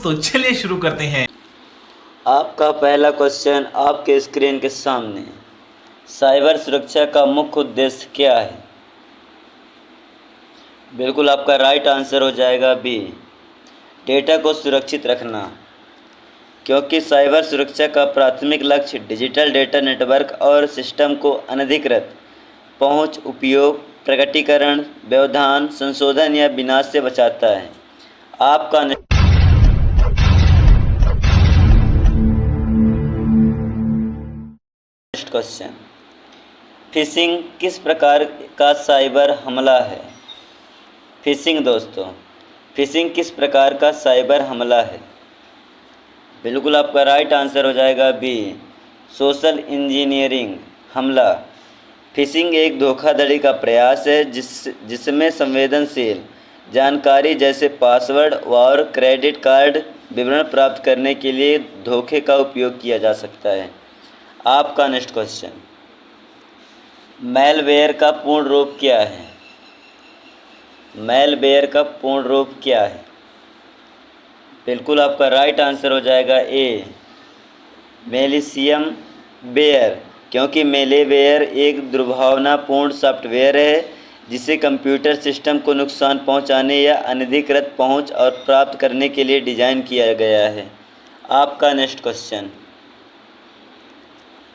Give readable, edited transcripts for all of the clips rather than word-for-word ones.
तो चलिए शुरू करते हैं। आपका पहला क्वेश्चन आपके स्क्रीन के सामने है। साइबर सुरक्षा का मुख्य उद्देश्य क्या है? बिल्कुल आपका राइट आंसर हो जाएगा बी, डेटा को सुरक्षित रखना। क्योंकि साइबर सुरक्षा का प्राथमिक लक्ष्य डिजिटल डेटा नेटवर्क और सिस्टम को अनधिकृत पहुंच, उपयोग, प्रकटीकरण, व्यवधान, संशोधन या विनाश से बचाता है। आपका नेक्स्ट क्वेश्चन, फिशिंग किस प्रकार का साइबर हमला है? फिशिंग दोस्तों, फिशिंग किस प्रकार का साइबर हमला है? बिल्कुल आपका राइट आंसर हो जाएगा बी, सोशल इंजीनियरिंग हमला। फिशिंग एक धोखाधड़ी का प्रयास है जिसमें संवेदनशील जानकारी जैसे पासवर्ड और क्रेडिट कार्ड विवरण प्राप्त करने के लिए धोखे का उपयोग किया जा सकता है। आपका नेक्स्ट क्वेश्चन, मैलवेयर का पूर्ण रूप क्या है? मैलवेयर का पूर्ण रूप क्या है? बिल्कुल आपका राइट आंसर हो जाएगा ए, मेलिशियम वेयर। क्योंकि मैलवेयर एक दुर्भावनापूर्ण सॉफ्टवेयर है जिसे कंप्यूटर सिस्टम को नुकसान पहुंचाने या अनधिकृत पहुंच और प्राप्त करने के लिए डिज़ाइन किया गया है। आपका नेक्स्ट क्वेश्चन,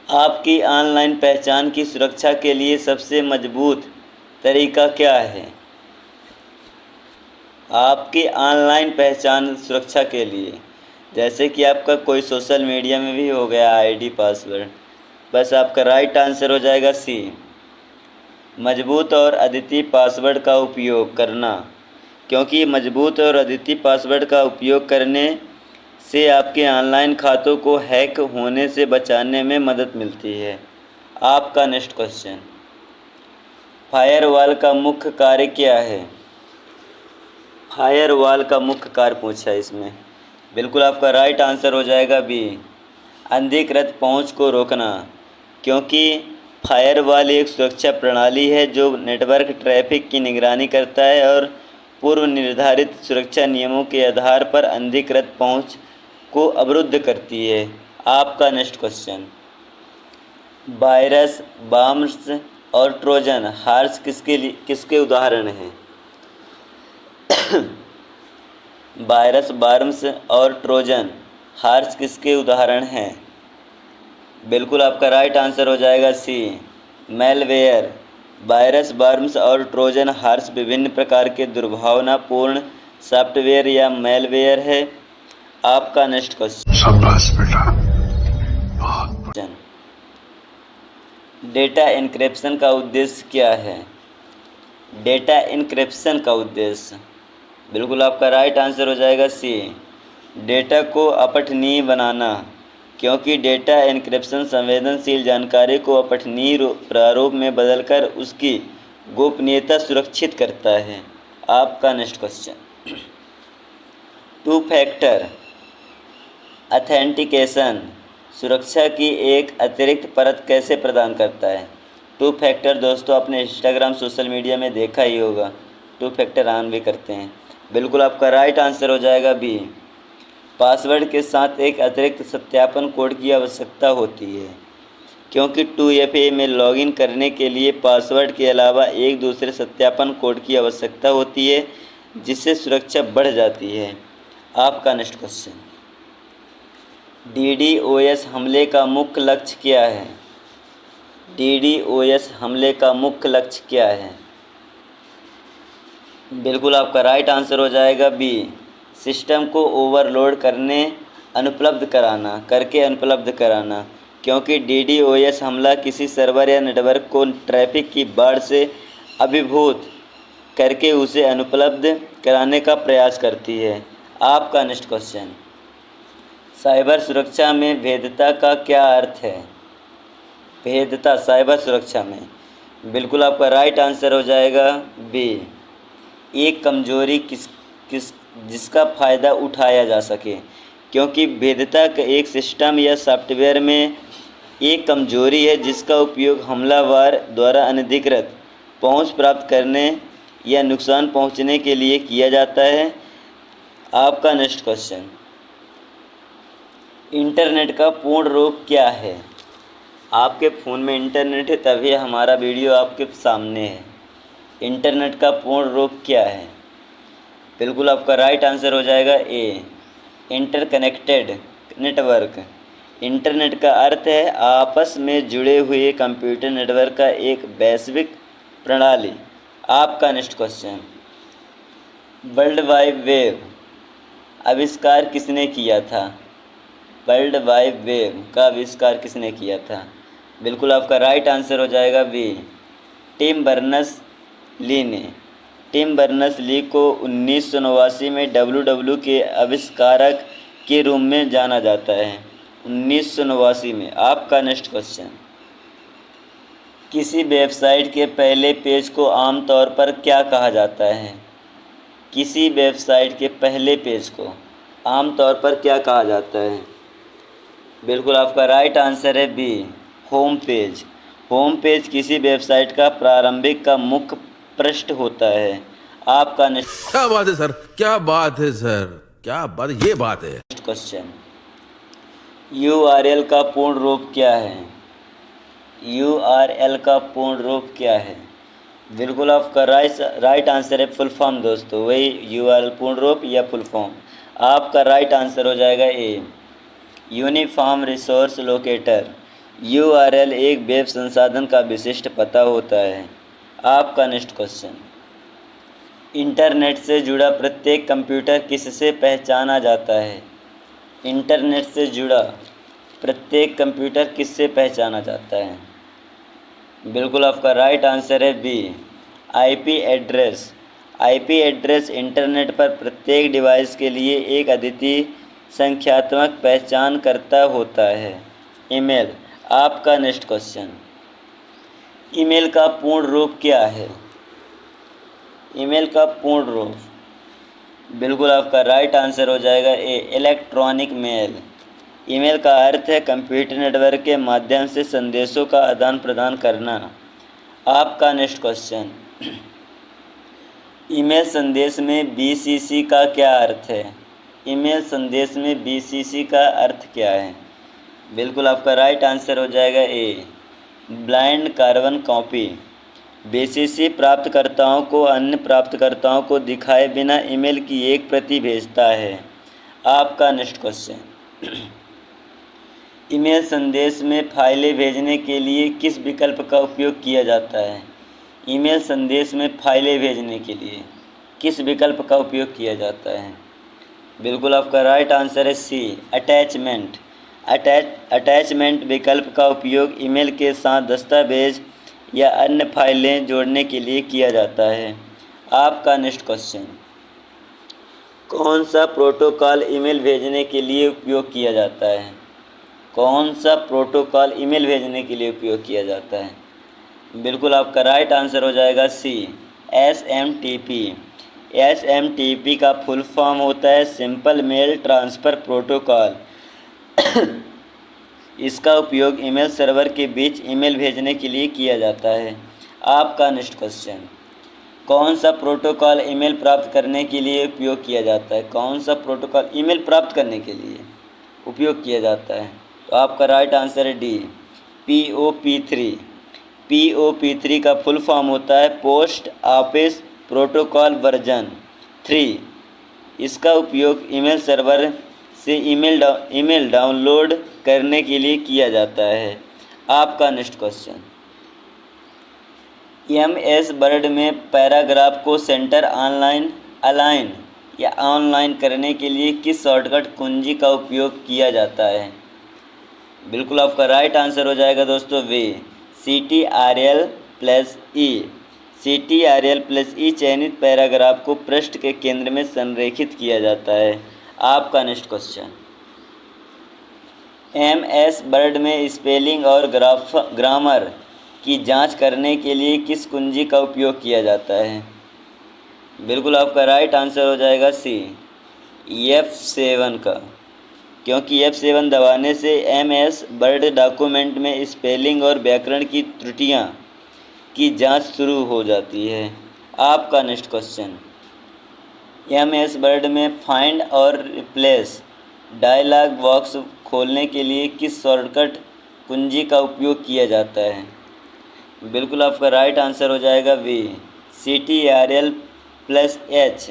आपकी ऑनलाइन पहचान की सुरक्षा के लिए सबसे मजबूत तरीका क्या है? आपकी ऑनलाइन पहचान सुरक्षा के लिए, जैसे कि आपका कोई सोशल मीडिया में भी हो गया आईडी पासवर्ड, बस आपका राइट आंसर हो जाएगा सी, मजबूत और अद्वितीय पासवर्ड का उपयोग करना। क्योंकि मजबूत और अद्वितीय पासवर्ड का उपयोग करने से आपके ऑनलाइन खातों को हैक होने से बचाने में मदद मिलती है। आपका नेक्स्ट क्वेश्चन, फायरवॉल का मुख्य कार्य क्या है? फायरवॉल का मुख्य कार्य पूछा है इसमें। बिल्कुल आपका राइट आंसर हो जाएगा बी, अनधिकृत पहुंच को रोकना। क्योंकि फायरवॉल एक सुरक्षा प्रणाली है जो नेटवर्क ट्रैफिक की निगरानी करता है और पूर्व निर्धारित सुरक्षा नियमों के आधार पर अनधिकृत पहुंच को अवरुद्ध करती है। आपका नेक्स्ट क्वेश्चन, वायरस, बाम्स और ट्रोजन हार्स किसके उदाहरण हैं? वायरस, बार्म्स और ट्रोजन हार्स किसके उदाहरण हैं? बिल्कुल आपका राइट आंसर हो जाएगा सी, मैलवेयर। वायरस, बार्म्स और ट्रोजन हार्स विभिन्न प्रकार के दुर्भावनापूर्ण सॉफ्टवेयर या मैलवेयर है। आपका नेक्स्ट क्वेश्चन, शाबाश बेटा, डेटा एन्क्रिप्शन का उद्देश्य क्या है? डेटा एन्क्रिप्शन का उद्देश्य, बिल्कुल आपका राइट आंसर हो जाएगा सी, डेटा को अपठनीय बनाना। क्योंकि डेटा एन्क्रिप्शन संवेदनशील जानकारी को अपठनीय प्रारूप में बदलकर उसकी गोपनीयता सुरक्षित करता है। आपका next question, two factor authentication सुरक्षा की एक अतिरिक्त परत कैसे प्रदान करता है? टू फैक्टर दोस्तों आपने इंस्टाग्राम, सोशल मीडिया में देखा ही होगा, टू फैक्टर ऑन भी करते हैं। बिल्कुल आपका राइट आंसर हो जाएगा बी, पासवर्ड के साथ एक अतिरिक्त सत्यापन कोड की आवश्यकता होती है। क्योंकि 2FA में लॉगिन करने के लिए पासवर्ड के अलावा एक दूसरे सत्यापन कोड की आवश्यकता होती है जिससे सुरक्षा बढ़ जाती है। आपका नेक्स्ट क्वेश्चन, DDoS हमले का मुख्य लक्ष्य क्या है? DDoS हमले का मुख्य लक्ष्य क्या है? बिल्कुल आपका राइट आंसर हो जाएगा बी, सिस्टम को ओवरलोड अनुपलब्ध कराना। क्योंकि DDoS हमला किसी सर्वर या नेटवर्क को ट्रैफिक की बाढ़ से अभिभूत करके उसे अनुपलब्ध कराने का प्रयास करती है। आपका नेक्स्ट क्वेश्चन, साइबर सुरक्षा में भेद्यता का क्या अर्थ है? भेद्यता साइबर सुरक्षा में, बिल्कुल आपका राइट आंसर हो जाएगा बी, एक कमजोरी जिसका फ़ायदा उठाया जा सके। क्योंकि भेद्यता एक सिस्टम या सॉफ्टवेयर में एक कमजोरी है जिसका उपयोग हमलावर द्वारा अनधिकृत पहुंच प्राप्त करने या नुकसान पहुंचने के लिए किया जाता है। आपका नेक्स्ट क्वेश्चन, इंटरनेट का पूर्ण रूप क्या है? आपके फ़ोन में इंटरनेट है तभी हमारा वीडियो आपके सामने है। इंटरनेट का पूर्ण रूप क्या है? बिल्कुल आपका राइट आंसर हो जाएगा ए, इंटरकनेक्टेड नेटवर्क। इंटरनेट का अर्थ है आपस में जुड़े हुए कंप्यूटर नेटवर्क का एक वैश्विक प्रणाली। आपका next question, world wide web आविष्कार किसने किया था? वर्ल्ड वाइड वेब का आविष्कार किसने किया था? बिल्कुल आपका राइट आंसर हो जाएगा बी, टिम बर्नर्स ली ने। टिम बर्नर्स ली को 1989 में डब्ल्यू के आविष्कारक के रूप में जाना जाता है। 1989 में। आपका नेक्स्ट क्वेश्चन, किसी वेबसाइट के पहले पेज को आमतौर पर क्या कहा जाता है? किसी वेबसाइट के पहले पेज को आमतौर पर क्या कहा जाता है? बिल्कुल आपका राइट आंसर है B, home page. Home page किसी वेबसाइट का प्रारंभिक का मुख्य पृष्ठ होता है। आपका नेक्स्ट क्या बात है सर, क्या बात है सर, क्या बात, ये बात है। क्वेश्चन, URL का पूर्ण रूप क्या है? URL का पूर्ण रूप क्या है? बिल्कुल आपका राइट आंसर है फुल फॉर्म दोस्तों, वही URL पूर्ण रूप या फुल फॉर्म। आपका राइट आंसर हो जाएगा ए, यूनिफॉर्म रिसोर्स लोकेटर। URL एक वेब संसाधन का विशिष्ट पता होता है। आपका नेक्स्ट क्वेश्चन, इंटरनेट से जुड़ा प्रत्येक कंप्यूटर किससे पहचाना जाता है? इंटरनेट से जुड़ा प्रत्येक कंप्यूटर किससे पहचाना जाता है? बिल्कुल आपका राइट आंसर है B, IP address. IP address internet पर प्रत्येक डिवाइस के लिए एक अद्वितीय संख्यात्मक पहचानकर्ता होता है। ईमेल। आपका नेक्स्ट क्वेश्चन, ईमेल का पूर्ण रूप क्या है? ईमेल का पूर्ण रूप, बिल्कुल आपका राइट आंसर हो जाएगा ए, इलेक्ट्रॉनिक मेल। ईमेल का अर्थ है कंप्यूटर नेटवर्क के माध्यम से संदेशों का आदान प्रदान करना। आपका नेक्स्ट क्वेश्चन, ईमेल संदेश में BCC का क्या अर्थ है? ईमेल संदेश में BCC का अर्थ क्या है? बिल्कुल आपका राइट आंसर हो जाएगा ए, ब्लाइंड कार्बन कॉपी। BCC प्राप्तकर्ताओं को अन्य प्राप्तकर्ताओं को दिखाए बिना ईमेल की एक प्रति भेजता है। आपका नेक्स्ट क्वेश्चन, ईमेल संदेश में फाइलें भेजने के लिए किस विकल्प का उपयोग किया जाता है? ईमेल संदेश में फाइलें भेजने के लिए किस विकल्प का उपयोग किया जाता है? बिल्कुल आपका राइट आंसर है सी, अटैचमेंट। अटैचमेंट विकल्प का उपयोग ईमेल के साथ दस्तावेज या अन्य फाइलें जोड़ने के लिए किया जाता है। आपका नेक्स्ट क्वेश्चन, कौन सा प्रोटोकॉल ईमेल भेजने के लिए उपयोग किया जाता है? कौन सा प्रोटोकॉल ईमेल भेजने के लिए उपयोग किया जाता है? बिल्कुल आपका राइट आंसर हो जाएगा सी, SMTP। SMTP का फुल फॉर्म होता है सिंपल मेल ट्रांसफ़र प्रोटोकॉल। इसका उपयोग ईमेल सर्वर के बीच ईमेल भेजने के लिए किया जाता है। आपका नेक्स्ट क्वेश्चन, कौन सा प्रोटोकॉल ईमेल प्राप्त करने के लिए उपयोग किया जाता है? कौन सा प्रोटोकॉल ईमेल प्राप्त करने के लिए उपयोग किया जाता है? तो आपका राइट आंसर है डी, POP3। POP3 का फुल फॉर्म होता है पोस्ट ऑफिस प्रोटोकॉल वर्जन 3। इसका उपयोग ईमेल सर्वर से ईमेल डाउनलोड करने के लिए किया जाता है। आपका नेक्स्ट क्वेश्चन, MS वर्ड में पैराग्राफ को सेंटर ऑनलाइन अलाइन या ऑनलाइन करने के लिए किस शॉर्टकट कुंजी का उपयोग किया जाता है? बिल्कुल आपका राइट आंसर हो जाएगा दोस्तों वे, CTRL+E। CTRL+E चयनित पैराग्राफ को पृष्ठ के केंद्र में संरेखित किया जाता है। आपका नेक्स्ट क्वेश्चन, MS वर्ड में स्पेलिंग और ग्रामर की जांच करने के लिए किस कुंजी का उपयोग किया जाता है? बिल्कुल आपका राइट आंसर हो जाएगा सी, F7 का, क्योंकि F7 दबाने से MS वर्ड डॉक्यूमेंट में स्पेलिंग और व्याकरण की त्रुटियां की जांच शुरू हो जाती है। आपका नेक्स्ट क्वेश्चन, MS वर्ड में फाइंड और रिप्लेस डायलॉग बॉक्स खोलने के लिए किस शॉर्टकट कुंजी का उपयोग किया जाता है? बिल्कुल आपका राइट आंसर हो जाएगा वी, CTRL+H।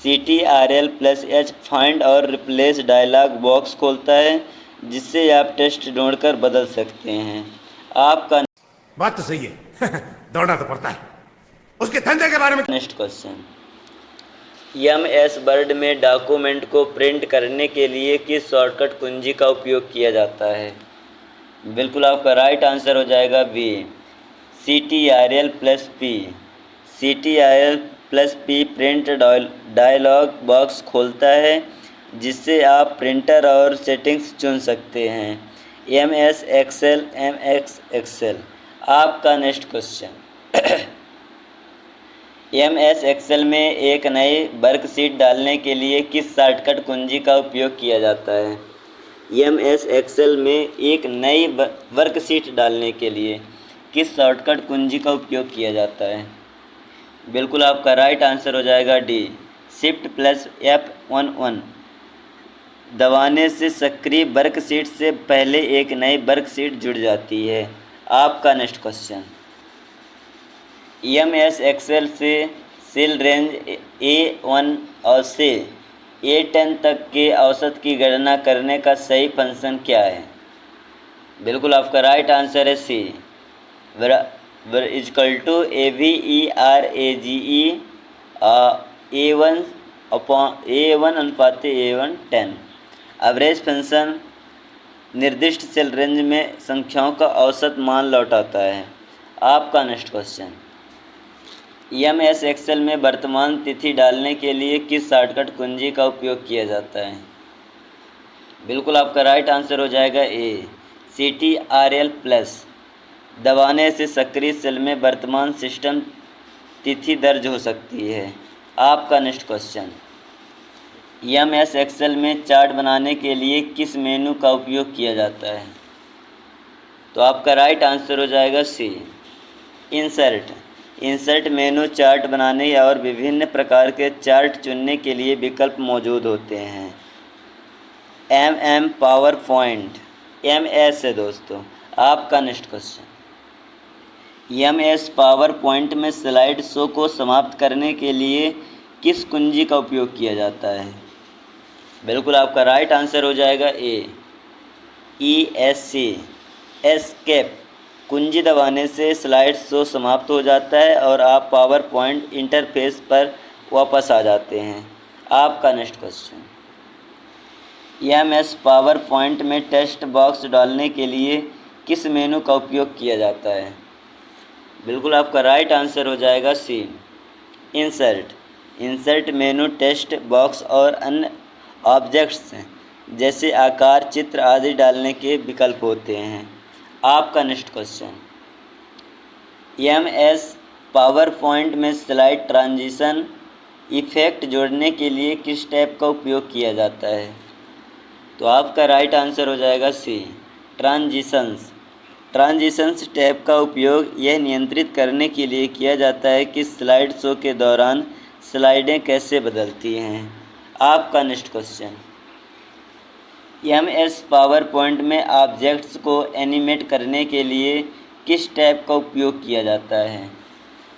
CTRL+H फाइंड और रिप्लेस डायलॉग बॉक्स खोलता है, जिससे आप टेक्स्ट ढूंढकर बदल सकते हैं। आपका बात तो सही है। दौड़ना तो पड़ता है। उसके धंधे के बारे में नेक्स्ट क्वेश्चन, MS वर्ड में डॉक्यूमेंट को प्रिंट करने के लिए किस शॉर्टकट कुंजी का उपयोग किया जाता है? बिल्कुल आपका राइट आंसर हो जाएगा B, CTRL+P। CTRL+P print dialogue box खोलता है, जिससे आप प्रिंटर और सेटिंग्स चुन सकते हैं। MS Excel, MX Excel. आपका नेक्स्ट क्वेश्चन, MS एक्सेल में एक नई वर्कशीट डालने के लिए किस शॉर्टकट कुंजी का उपयोग किया जाता है? MS एक्सेल में एक नई वर्कशीट डालने के लिए किस शॉर्टकट कुंजी का उपयोग किया जाता है? बिल्कुल आपका राइट आंसर हो जाएगा डी, Shift+F11 दबाने से सक्रिय वर्कशीट से पहले एक नई वर्कशीट जुड़ जाती है। आपका नेक्स्ट क्वेश्चन, MS एक्सेल से सेल रेंज A1 और से A10 तक के औसत की गणना करने का सही फंक्शन क्या है? बिल्कुल आपका राइट आंसर है सी, = AVERAGE A1/A1 10। एवरेज फंक्शन निर्दिष्ट सेल रेंज में संख्याओं का औसत मान लौटाता है। आपका नेक्स्ट क्वेश्चन, MS एक्सेल में वर्तमान तिथि डालने के लिए किस शॉर्टकट कुंजी का उपयोग किया जाता है? बिल्कुल आपका राइट आंसर हो जाएगा ए, CTRL+ दबाने से सक्रिय सेल में वर्तमान सिस्टम तिथि दर्ज हो सकती है। आपका नेक्स्ट क्वेश्चन, MS एक्सेल में चार्ट बनाने के लिए किस मेनू का उपयोग किया जाता है? तो आपका राइट आंसर हो जाएगा C, insert. Insert menu chart बनाने और विभिन्न प्रकार के चार्ट चुनने के लिए विकल्प मौजूद होते हैं। पावर पॉइंट MS है दोस्तों। आपका next question, MS power point में स्लाइड शो को समाप्त करने के लिए किस कुंजी का उपयोग किया जाता है? बिल्कुल आपका राइट आंसर हो जाएगा ए, ESC एस्केप। कुंजी दबाने से स्लाइड शो समाप्त हो जाता है और आप पावर पॉइंट इंटरफेस पर वापस आ जाते हैं। आपका next question, MS power point में टेक्स्ट बॉक्स डालने के लिए किस मेनू का उपयोग किया जाता है? बिल्कुल आपका राइट आंसर हो जाएगा C, insert. Insert menu text box और अन्य ऑब्जेक्ट्स जैसे आकार, चित्र आदि डालने के विकल्प होते हैं। आपका next question, MS power point में स्लाइड ट्रांजिशन इफ़ेक्ट जोड़ने के लिए किस टैब का उपयोग किया जाता है? तो आपका राइट आंसर हो जाएगा सी, ट्रांजिशंस। ट्रांजिशंस टैब का उपयोग यह नियंत्रित करने के लिए किया जाता है कि स्लाइड शो के दौरान स्लाइडें कैसे बदलती हैं। आपका next question, MS power point में ऑब्जेक्ट्स को एनिमेट करने के लिए किस टैब का उपयोग किया जाता है?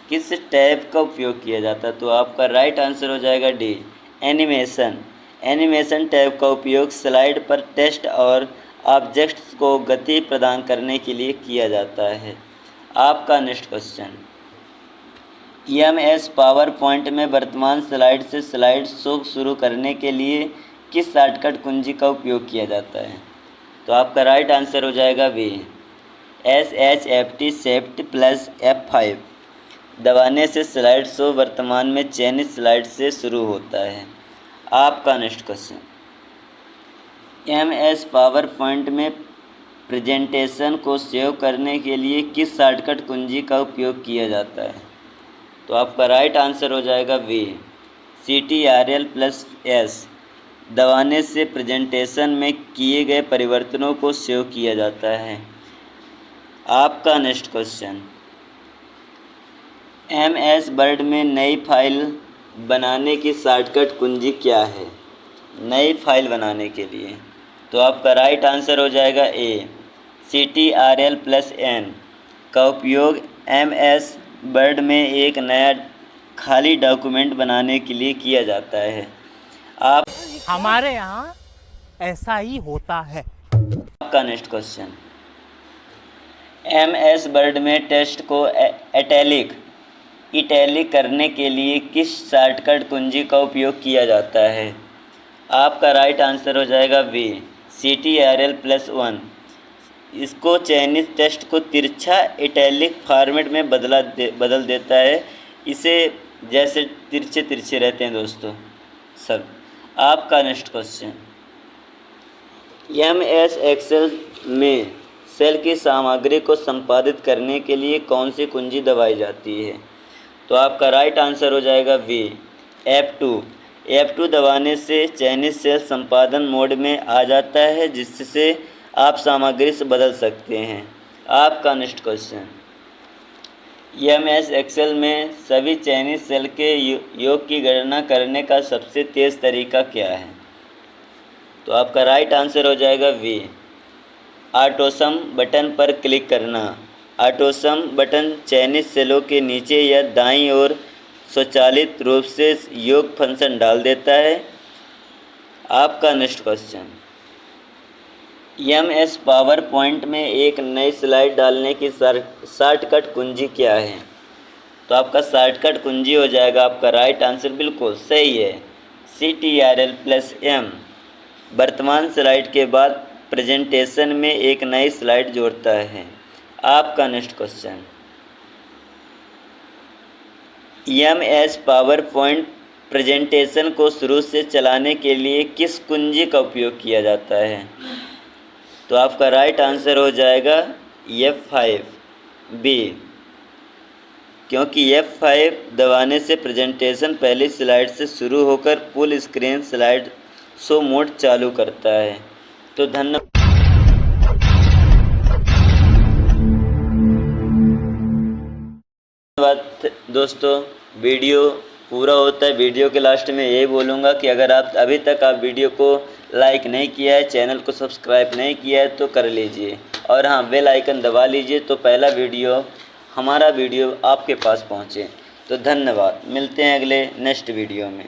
किस टैब का उपयोग किया जाता है? तो आपका राइट आंसर हो जाएगा डी, एनिमेशन। एनिमेशन टैब का उपयोग स्लाइड पर टेक्स्ट और ऑब्जेक्ट्स को गति प्रदान करने के लिए किया जाता है। आपका next question, MS power point में वर्तमान स्लाइड से स्लाइड शो शुरू करने के लिए किस शॉर्टकट कुंजी का उपयोग किया जाता है? तो आपका राइट आंसर हो जाएगा बी, SHFT Shift+F5 दबाने से स्लाइड शो वर्तमान में चयनित स्लाइड से शुरू होता है। आपका next question, MS power point में प्रेजेंटेशन को सेव करने के लिए किस शॉर्टकट कुंजी का उपयोग किया जाता है? तो आपका राइट आंसर हो जाएगा बी, CTRL+S दबाने से प्रेजेंटेशन में किए गए परिवर्तनों को सेव किया जाता है। आपका नेक्स्ट क्वेश्चन, MS वर्ड में नई फाइल बनाने की शॉर्टकट कुंजी क्या है? नई फाइल बनाने के लिए तो आपका राइट आंसर हो जाएगा ए, CTRL+N का उपयोग MS वर्ड में एक नया खाली डॉक्यूमेंट बनाने के लिए किया जाता है। हमारे यहाँ ऐसा ही होता है। आपका नेक्स्ट क्वेश्चन, MS वर्ड में टेक्स्ट को इटैलिक करने के लिए किस शॉर्टकट कुंजी का उपयोग किया जाता है? आपका राइट आंसर हो जाएगा बी, CTRL+1। इसको चाइनीज टेक्स्ट को तिरछा इटैलिक फॉर्मेट में बदल देता है, इसे जैसे तिरछे तिरछे रहते हैं दोस्तों सब। आपका नेक्स्ट क्वेश्चन, MS एक्सेल में सेल की सामग्री को संपादित करने के लिए कौन सी कुंजी दबाई जाती है? तो आपका राइट आंसर हो जाएगा बी, F2 दबाने से चाइनीज सेल संपादन मोड में आ जाता है, जिससे आप सामग्री से बदल सकते हैं। आपका नेक्स्ट क्वेश्चन, MS एक्सेल में सभी चाइनीज सेल के योग की गणना करने का सबसे तेज़ तरीका क्या है? तो आपका राइट आंसर हो जाएगा बी, ऑटोसम बटन पर क्लिक करना। ऑटोसम बटन चाइनीज सेलों के नीचे या दाईं ओर स्वचालित रूप से योग फंक्शन डाल देता है। आपका next question, MS power point में एक नई स्लाइड डालने की शॉर्टकट कुंजी क्या है? तो आपका शॉर्टकट कुंजी हो जाएगा, आपका राइट आंसर बिल्कुल सही है, CTRL+M। वर्तमान स्लाइड के बाद प्रेजेंटेशन में एक नई स्लाइड जोड़ता है। आपका next question, MS power point presentation को शुरू से चलाने के लिए किस कुंजी का उपयोग किया जाता है? तो आपका राइट आंसर हो जाएगा F5 बी, क्योंकि F5 दबाने से प्रेजेंटेशन पहली स्लाइड से शुरू होकर full screen slide show mode चालू करता है। तो धन्यवाद दोस्तों, वीडियो पूरा होता है। वीडियो के लास्ट में यही बोलूँगा कि अगर आप अभी तक वीडियो को लाइक नहीं किया है, चैनल को सब्सक्राइब नहीं किया है तो कर लीजिए, और हाँ बेल आइकन दबा लीजिए, तो पहला हमारा वीडियो आपके पास पहुँचे। तो धन्यवाद, मिलते हैं अगले नेक्स्ट वीडियो में।